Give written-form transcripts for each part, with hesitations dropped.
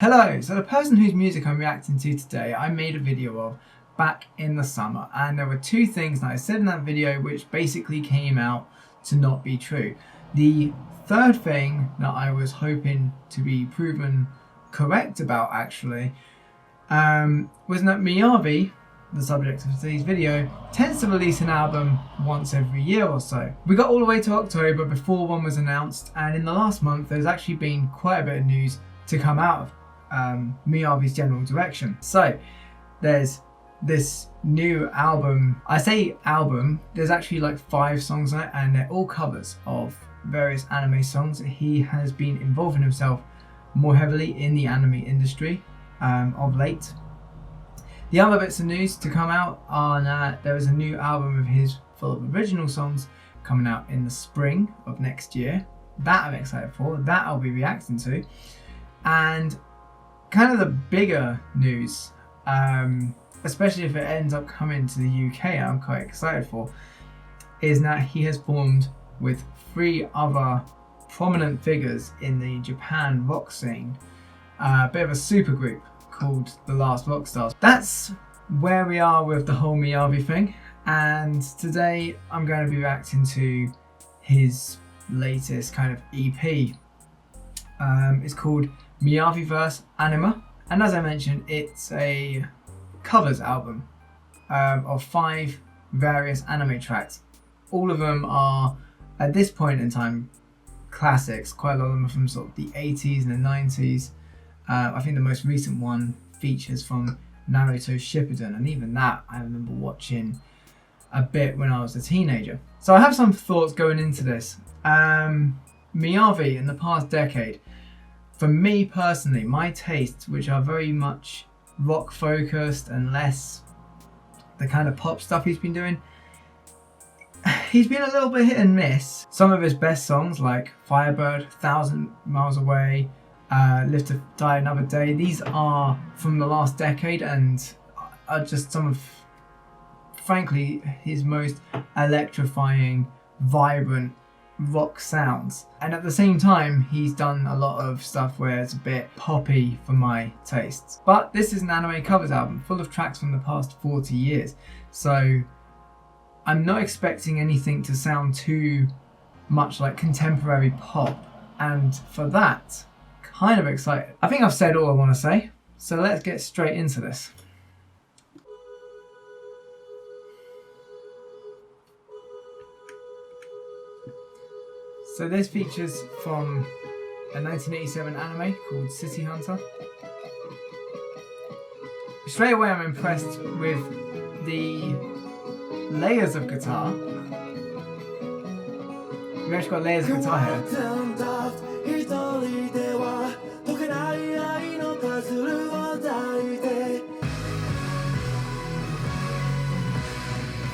Hello, so the person whose music I'm reacting to today, I made a video of back in the summer, and there were two things that I said in that video which basically came out to not be true. The third thing that I was hoping to be proven correct about actually was that Miyavi, the subject of today's video, tends to release an album once every year or so. We got all the way to October before one was announced, and in the last month there's actually been quite a bit of news to come out of Miyavi's general direction. So there's this new album. I say album, there's actually like 5 songs on it, and they're all covers of various anime songs. He has been involving himself more heavily in the anime industry of late. The other bits of news to come out are that there is a new album of his full of original songs coming out in the spring of next year. That I'm excited for, that I'll be reacting to. And kind of the bigger news, especially if it ends up coming to the UK, I'm quite excited for, is that he has formed with 3 other prominent figures in the Japan rock scene, a bit of a supergroup called The Last Rockstars. That's where we are with the whole Miyavi thing, and today I'm going to be reacting to his latest kind of EP. It's called Miyaviverse Anima, and as I mentioned, it's a covers album of 5 various anime tracks. All of them are, at this point in time, classics. Quite a lot of them are from sort of the 80s and the 90s. I think the most recent one features from Naruto Shippuden, and even that I remember watching a bit when I was a teenager. So I have some thoughts going into this. Miyavi in the past decade, for me personally, my tastes, which are very much rock focused and less the kind of pop stuff he's been doing, he's been a little bit hit and miss. Some of his best songs like Firebird, 1,000 Miles Away, Live to Die Another Day, these are from the last decade and are just some of, frankly, his most electrifying, vibrant rock sounds. And at the same time, he's done a lot of stuff where it's a bit poppy for my tastes. But this is an anime covers album full of tracks from the past 40 years, so I'm not expecting anything to sound too much like contemporary pop, and for that, kind of excited. I think I've said all I want to say, so let's get straight into this. So this features from a 1987 anime called City Hunter. Straight away I'm impressed with the layers of guitar. We've actually got layers of guitar here.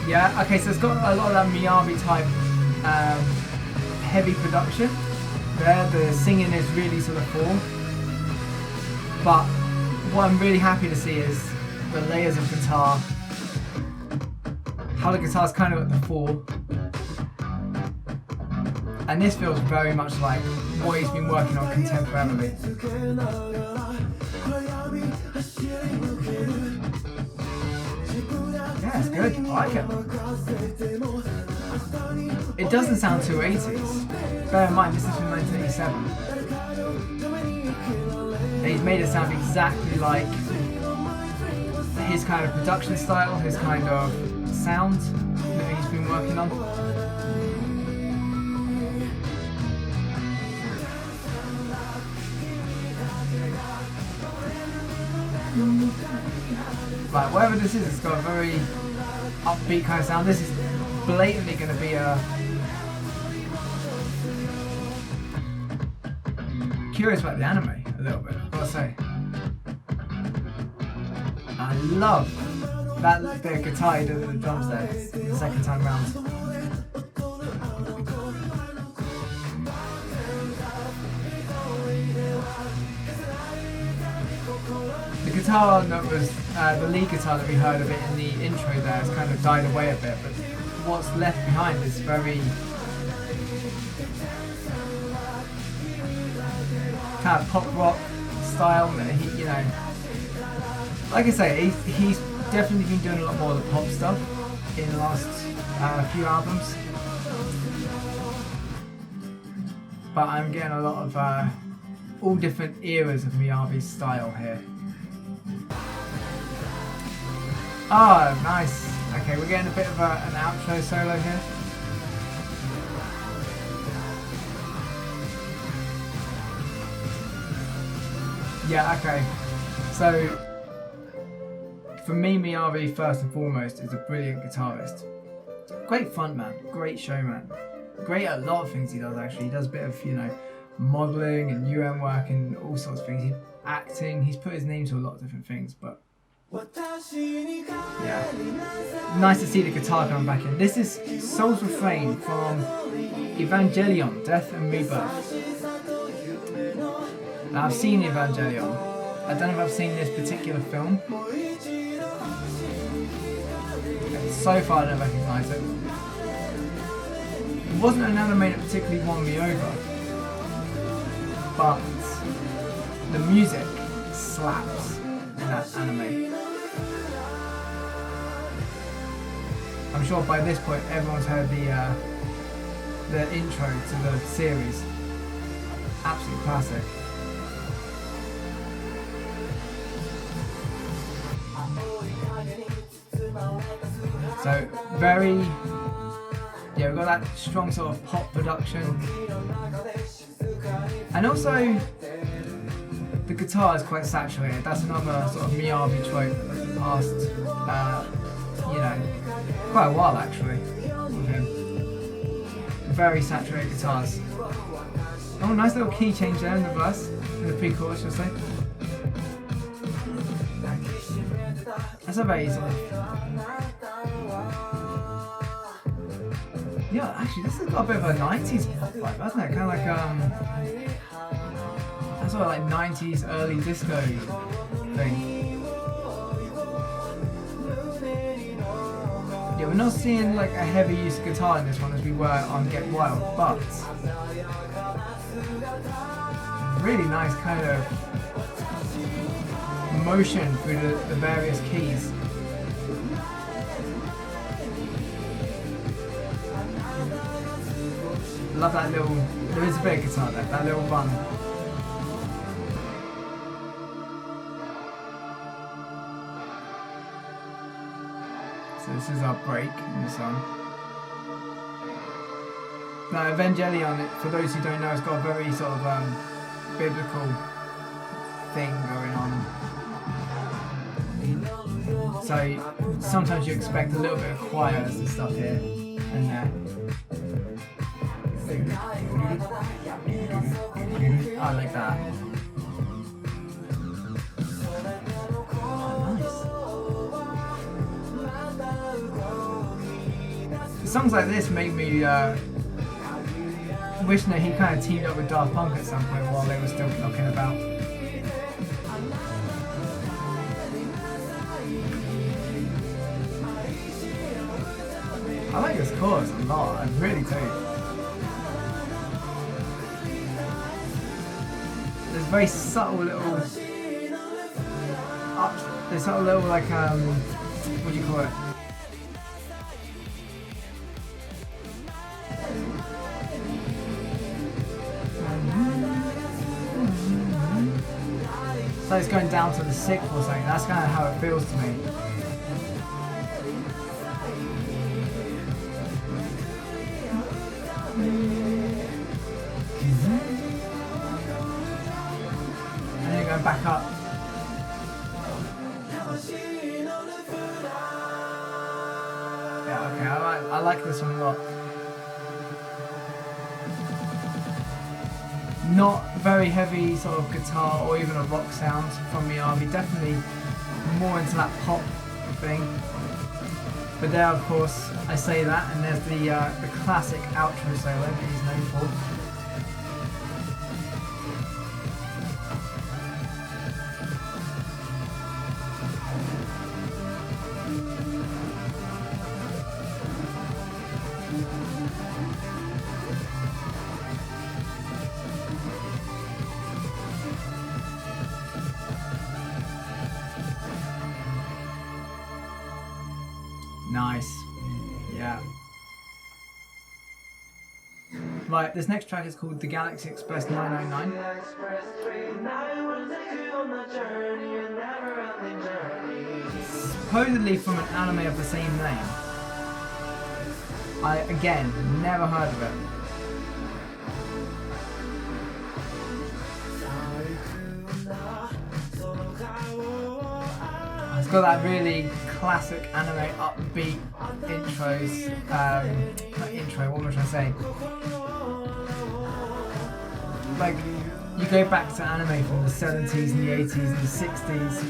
Yeah, okay, so it's got a lot of that Miyavi type heavy production there. The singing is really sort of full, but what I'm really happy to see is the layers of guitar, how the guitar's kind of at the fore, and this feels very much like what he's been working on contemporarily. Yeah, it's good, I like it. It doesn't sound too 80s. Bear in mind, this is from 1987. And he's made it sound exactly like his kind of production style, his kind of sound that he's been working on. Like, whatever this is, it's got a very upbeat kind of sound. This is blatantly going to be a... Curious about the anime a little bit, I've got to say. I love that bit of guitar he did with the drums there, the second time round. The guitar that was, the lead guitar that we heard of it in the intro there has kind of died away a bit, but what's left behind is very kind of pop rock style. He, you know, like I say, he's definitely been doing a lot more of the pop stuff in the last few albums. But I'm getting a lot of all different eras of Miyavi's style here. Oh, nice. Okay, we're getting a bit of an outro solo here. Yeah, okay. So, for me, Miyavi, first and foremost, is a brilliant guitarist. Great frontman, great showman. Great at a lot of things he does, actually. He does a bit of, you know, modelling and UN work and all sorts of things. He's acting, he's put his name to a lot of different things, but yeah. Nice to see the guitar coming back in. This is Soul's Refrain from Evangelion, Death and Rebirth. Now, I've seen Evangelion. I don't know if I've seen this particular film. So far I don't recognise it. It wasn't an anime that particularly won me over, but the music slaps in that anime. I'm sure by this point everyone's heard the intro to the series. Absolute classic. So very, yeah, we've got that strong sort of pop production, and also the guitar is quite saturated. That's another sort of Miyavi trope of the past, you know, quite a while actually with him. Very saturated guitars. Oh, nice little key change there in the verse, in the pre-chorus, should I say. That's a very sort of, yeah, actually this has got a bit of a 90s pop vibe, hasn't it? Kind of like that's sort of like 90s early disco thing. Yeah, we're not seeing like a heavy use of guitar in this one as we were on Get Wild, but really nice kind of motion through the various keys. Love that little, there is a bit of guitar there, that little run. So this is our break in the song. Now Evangelion, for those who don't know, it's got a very sort of biblical thing going on. So sometimes you expect a little bit of choirs and stuff here and there. I like that. Nice. Songs like this make me wish that he kind of teamed up with Daft Punk at some point while they were still knocking about. I like this chorus a lot, I really do. There's very subtle little there's subtle little like what do you call it? So it's going down to the sixth or something. That's kind of how it feels to me. Back up. Yeah, okay, I like this one a lot. Not very heavy sort of guitar or even a rock sound from Miyavi, definitely more into that pop thing. But there, of course, I say that, and there's the classic outro solo that he's known for. Nice. Yeah. Right, this next track is called The Galaxy Express 999. Supposedly from an anime of the same name. I, again, never heard of it. It's got that really classic anime upbeat intros, not intro, what was I saying? Like, you go back to anime from the 70s and the 80s and the 60s,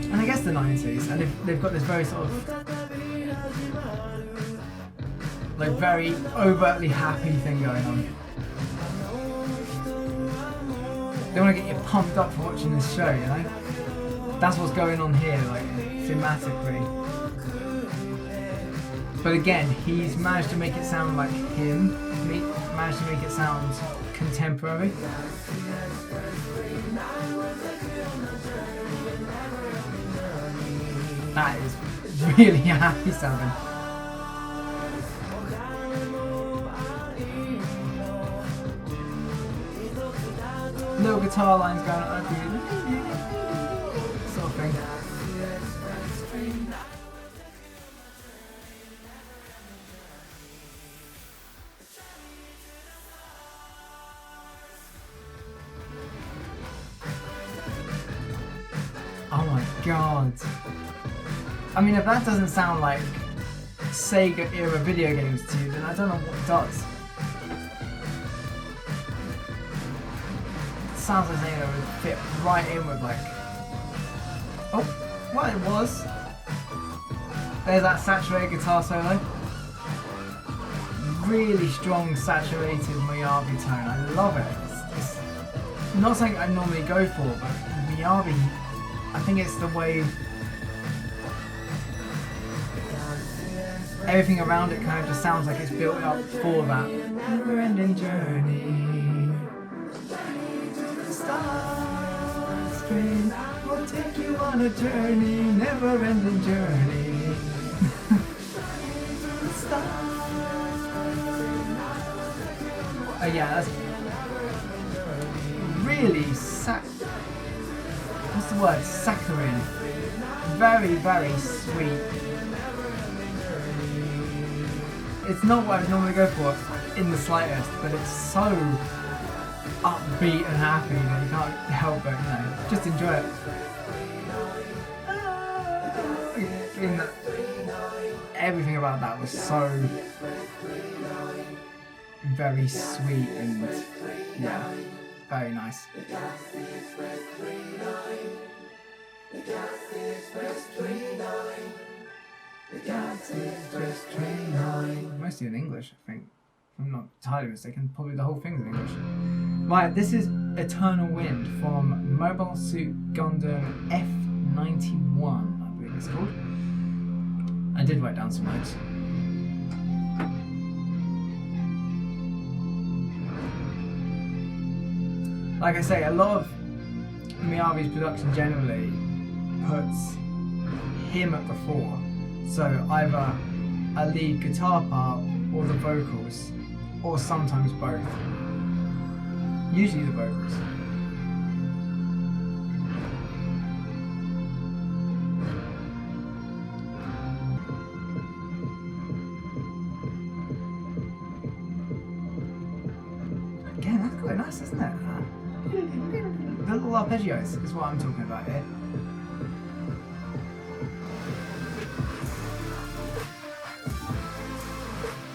and I guess the 90s, and they've got this very sort of, like, very overtly happy thing going on. They want to get you pumped up for watching this show, you know? That's what's going on here, like, thematically. But again, he's managed to make it sound like him. Managed to make it sound contemporary. That is really happy sounding. Little guitar lines going on, sort of thing. Oh my god. I mean, if that doesn't sound like Sega era video games to you, then I don't know what does. It sounds like something that would fit right in with, like... Oh, well, it was. There's that saturated guitar solo. Really strong saturated Miyavi tone. I love it. It's not something I normally go for, but Miyavi, I think it's the way everything around it kind of just sounds like it's built up for that never-ending journey. Starstream will take you on a journey, never-ending journey. Oh yeah, that's really what's the word? Saccharine. Very, very sweet. It's not what I'd normally go for in the slightest, but it's so upbeat and happy that you can't help but, you know, just enjoy it. Everything about that was so very sweet and, yeah, very nice. Mostly in English, I think. If I'm not entirely mistaken, probably the whole thing's in English. Right, this is Eternal Wind from Mobile Suit Gundam F91, I believe it's called. I did write down some notes. Like I say, a lot of Miyavi's production generally puts him at the fore. So either a lead guitar part or the vocals, or sometimes both. Usually the vocals. Again, that's quite nice, isn't it? The little arpeggios is what I'm talking about here.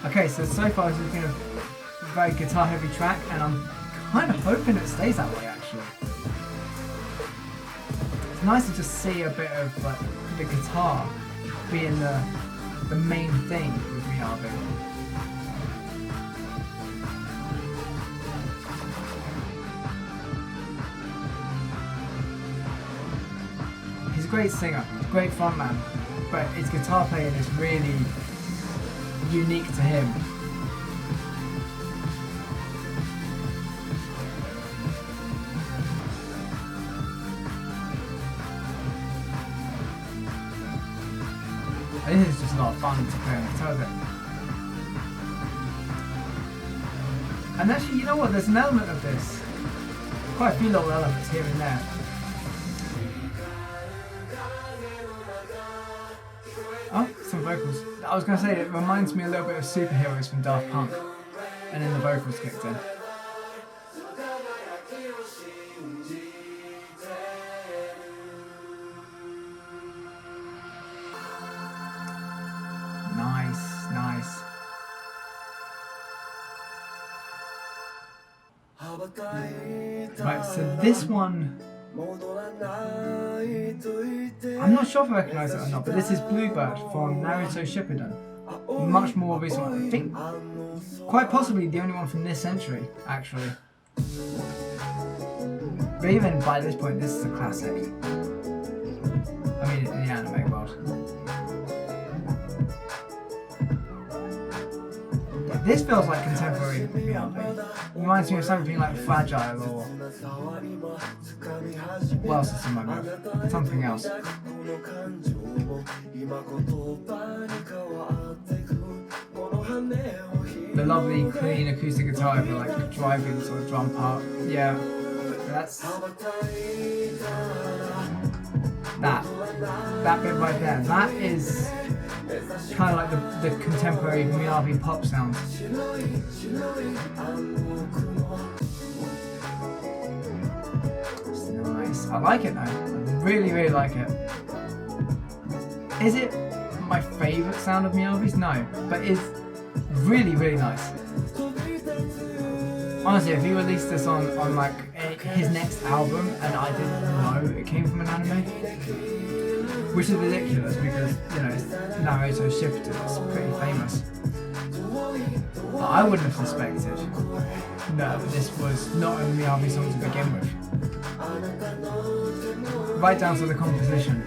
Okay, so far this has been a very guitar heavy track, and I'm kind of hoping it stays that way actually. It's nice to just see a bit of like the guitar being the main thing with Miyavi. He's a great singer, great frontman, but his guitar playing is really unique to him. This is just a lot of fun to play on guitar then. And actually, you know what? There's an element of this. Quite a few little elements here and there. Oh, some vocals. I was going to say, it reminds me a little bit of Superheroes from Daft Punk. And then the vocals kicked in. Nice, nice. Right, so this one, I'm not sure if I recognise it or not, but this is Bluebird from Naruto Shippuden. Much more recent one. I think quite possibly the only one from this century, actually. But even by this point, this is a classic. I mean, in the anime world. This feels like contemporary Miyavi. Reminds me of something like Fragile or... what else is in my mouth? Something else. The lovely clean acoustic guitar for like driving sort of drum part. Yeah, that's... That bit right there. That is kind of like the contemporary Miyavi pop sound. It's nice. I like it though. I really, really like it. Is it my favourite sound of Miyavi's? No, but it's really, really nice. Honestly, if he released this on like his next album and I didn't know it came from an anime, which is ridiculous because, you know, it's Naruto Shippuden, it's pretty famous. But I wouldn't have suspected that this was not a Miyavi song to begin with. Right down to the composition.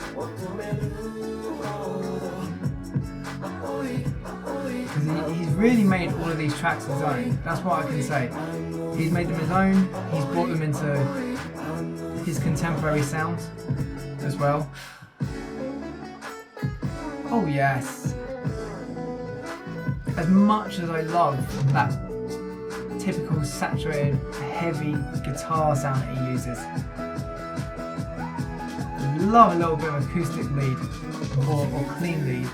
Because he's really made all of these tracks his own. That's what I can say. He's made them his own, he's brought them into his contemporary sound as well. Oh yes. As much as I love that typical saturated, heavy guitar sound that he uses, I love a little bit of acoustic lead or clean lead.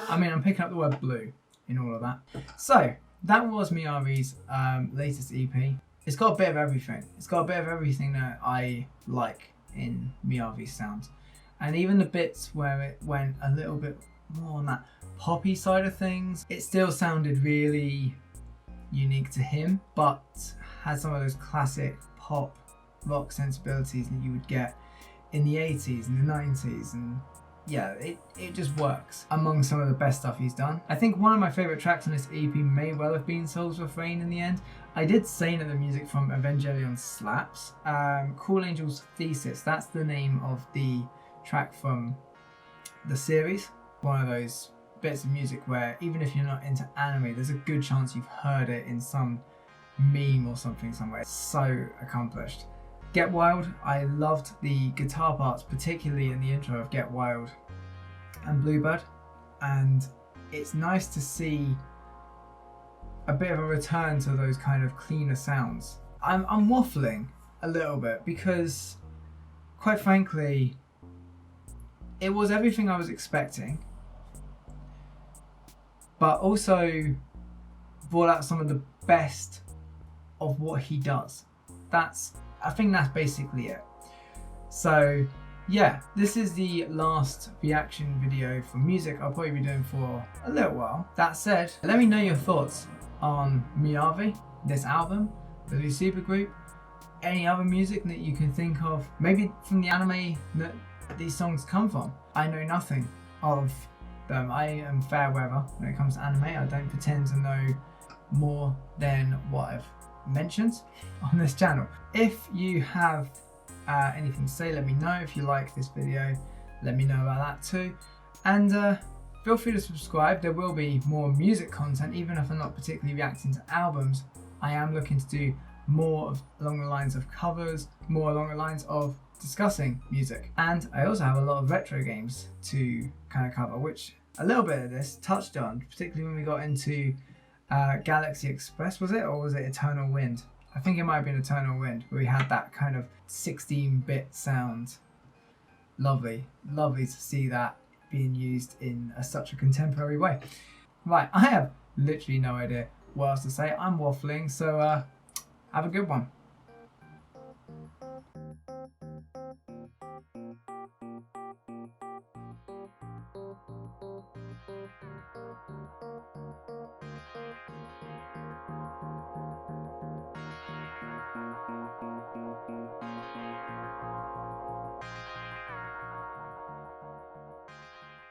I mean, I'm picking up the word blue in all of that. So, that was Miyavi's latest EP. It's got a bit of everything. It's got a bit of everything that I like in Miyavi's sound. And even the bits where it went a little bit more on that poppy side of things, it still sounded really unique to him, but had some of those classic pop rock sensibilities that you would get in the 80s and the 90s, and yeah, it just works among some of the best stuff he's done. I think one of my favourite tracks on this EP may well have been Soul's Refrain in the end. I did say that the music from Evangelion slaps. Cool Angel's Thesis, that's the name of the track from the series. One of those bits of music where even if you're not into anime, there's a good chance you've heard it in some meme or something somewhere. It's so accomplished. Get Wild, I loved the guitar parts, particularly in the intro of Get Wild and Bluebird, and it's nice to see a bit of a return to those kind of cleaner sounds. I'm waffling a little bit because, quite frankly, it was everything I was expecting, but also brought out some of the best of what he does. I think that's basically it. So yeah, this is the last reaction video for music I'll probably be doing for a little while. That said, let me know your thoughts on Miyavi, this album, the new supergroup, any other music that you can think of, maybe from the anime that these songs come from. I know nothing of I am fair weather when it comes to anime. I don't pretend to know more than what I've mentioned on this channel. If you have anything to say, let me know. If you like this video, let me know about that too. And feel free to subscribe. There will be more music content, even if I'm not particularly reacting to albums. I am looking to do more along the lines of covers, more along the lines of discussing music. And I also have a lot of retro games to kind of cover, which a little bit of this touched on, particularly when we got into Galaxy Express, was it? Or was it Eternal Wind? I think it might have been Eternal Wind, where we had that kind of 16-bit sound. Lovely, lovely to see that being used in such a contemporary way. Right, I have literally no idea what else to say. I'm waffling, so have a good one.